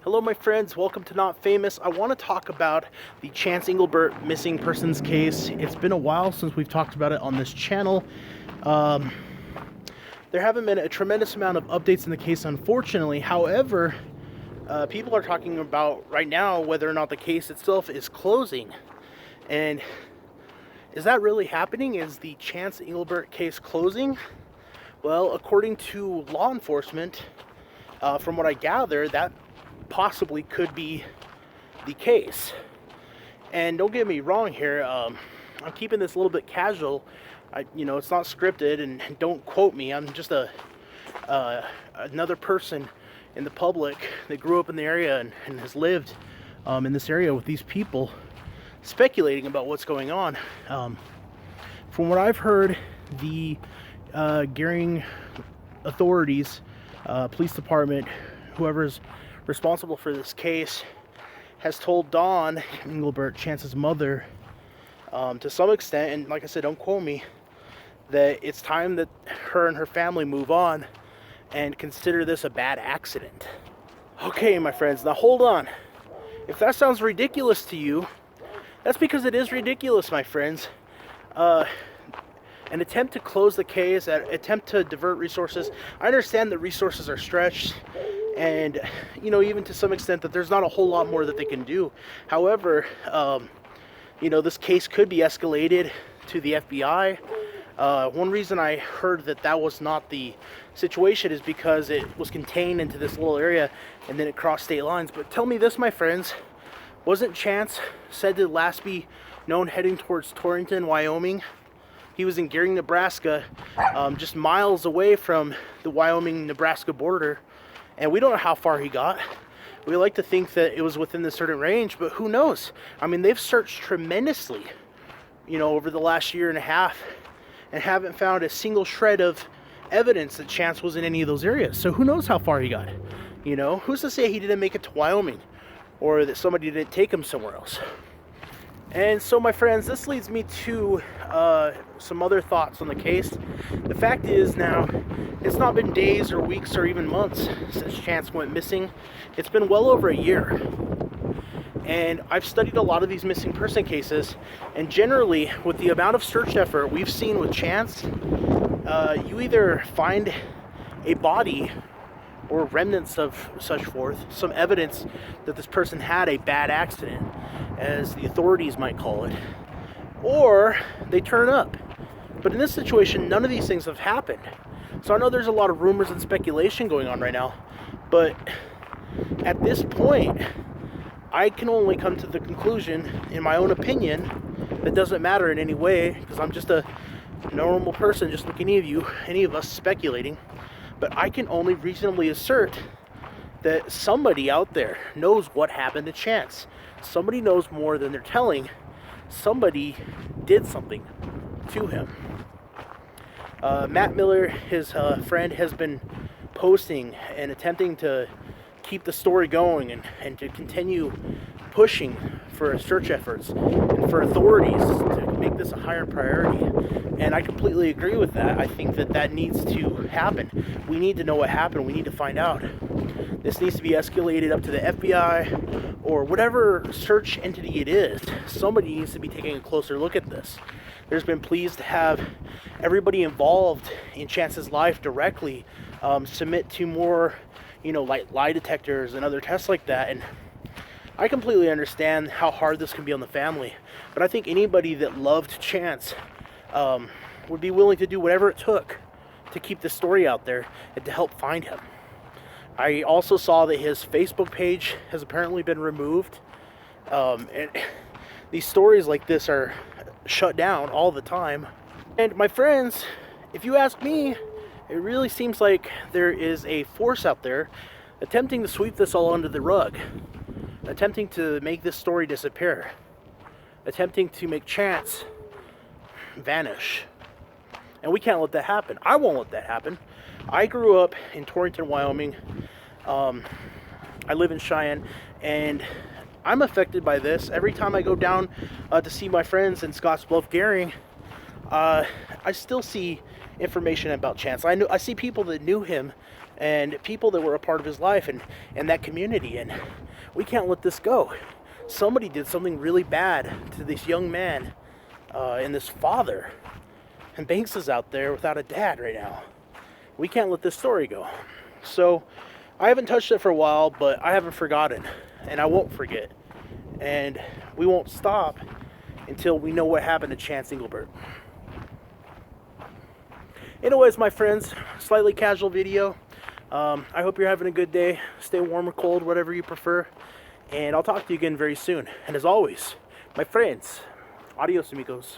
Hello, my friends. Welcome to Not Famous. I want to talk about the Chance Engelbert missing persons case. It's been a while since we've talked about it on this channel. There haven't been a tremendous amount of updates in the case, unfortunately. However, people are talking about right now whether or not the case itself is closing. And is that really happening? Is the Chance Engelbert case closing? Well, according to law enforcement, from what I gather, that possibly could be the case. And don't get me wrong here, I'm keeping this a little bit casual. It's not scripted, and don't quote me. I'm just another person in the public that grew up in the area and has lived in this area with these people, speculating about what's going on. From what I've heard, the Gering authorities, police department, whoever's responsible for this case, has told Dawn Engelbert, Chance's mother, to some extent, and like I said, don't quote me, that it's time that her and her family move on and consider this a bad accident. Okay, my friends, now hold on. If that sounds ridiculous to you, that's because it is ridiculous, my friends. An attempt to close the case, an attempt to divert resources. I understand that resources are stretched, and even to some extent that there's not a whole lot more that they can do. However, this case could be escalated to the FBI. One reason I heard that was not the situation is because it was contained into this little area and then it crossed state lines. But tell me this, my friends, wasn't Chance said to last be known heading towards Torrington, Wyoming? He was in Gering, Nebraska, just miles away from the Wyoming-Nebraska border. And we don't know how far he got. We like to think that it was within a certain range, but who knows? I mean, they've searched tremendously, over the last year and a half, and haven't found a single shred of evidence that Chance was in any of those areas. So who knows how far he got? Who's to say he didn't make it to Wyoming, or that somebody didn't take him somewhere else? And so, my friends, this leads me to some other thoughts on the case. The fact is now, it's not been days or weeks or even months since Chance went missing. It's been well over a year. And I've studied a lot of these missing person cases, and generally, with the amount of search effort we've seen with Chance, you either find a body or remnants of such forth, some evidence that this person had a bad accident, as the authorities might call it, or they turn up. But in this situation, none of these things have happened. So I know there's a lot of rumors and speculation going on right now, but at this point, I can only come to the conclusion, in my own opinion, that doesn't matter in any way, because I'm just a normal person, just like any of us speculating. But I can only reasonably assert that somebody out there knows what happened to Chance. Somebody knows more than they're telling. Somebody did something to him. Matt Miller, his friend, has been posting and attempting to keep the story going and to continue pushing for search efforts and for authorities to make this a higher priority. And I completely agree with that. I think that needs to happen. We need to know what happened. We need to find out. This needs to be escalated up to the FBI or whatever search entity it is. Somebody needs to be taking a closer look at this. There's been pleas to have everybody involved in Chance's life directly submit to more, like lie detectors and other tests like that. And I completely understand how hard this can be on the family. But I think anybody that loved Chance would be willing to do whatever it took to keep the story out there and to help find him. I also saw that his Facebook page has apparently been removed. And these stories like this are shut down all the time. And my friends, if you ask me, it really seems like there is a force out there attempting to sweep this all under the rug, attempting to make this story disappear, attempting to make Chance vanish. And we can't let that happen. I won't let that happen. I grew up in Torrington, Wyoming. I live in Cheyenne, and I'm affected by this. Every time I go down to see my friends in Scottsbluff, Gering, I still see information about Chance. I see people that knew him and people that were a part of his life and that community. And we can't let this go. Somebody did something really bad to this young man and this father. And Banks is out there without a dad right now. We can't let this story go. So I haven't touched it for a while, but I haven't forgotten. And I won't forget. And we won't stop until we know what happened to Chance Engelbert. Anyways, my friends, slightly casual video. I hope you're having a good day. Stay warm or cold, whatever you prefer. And I'll talk to you again very soon. And as always, my friends, adios amigos.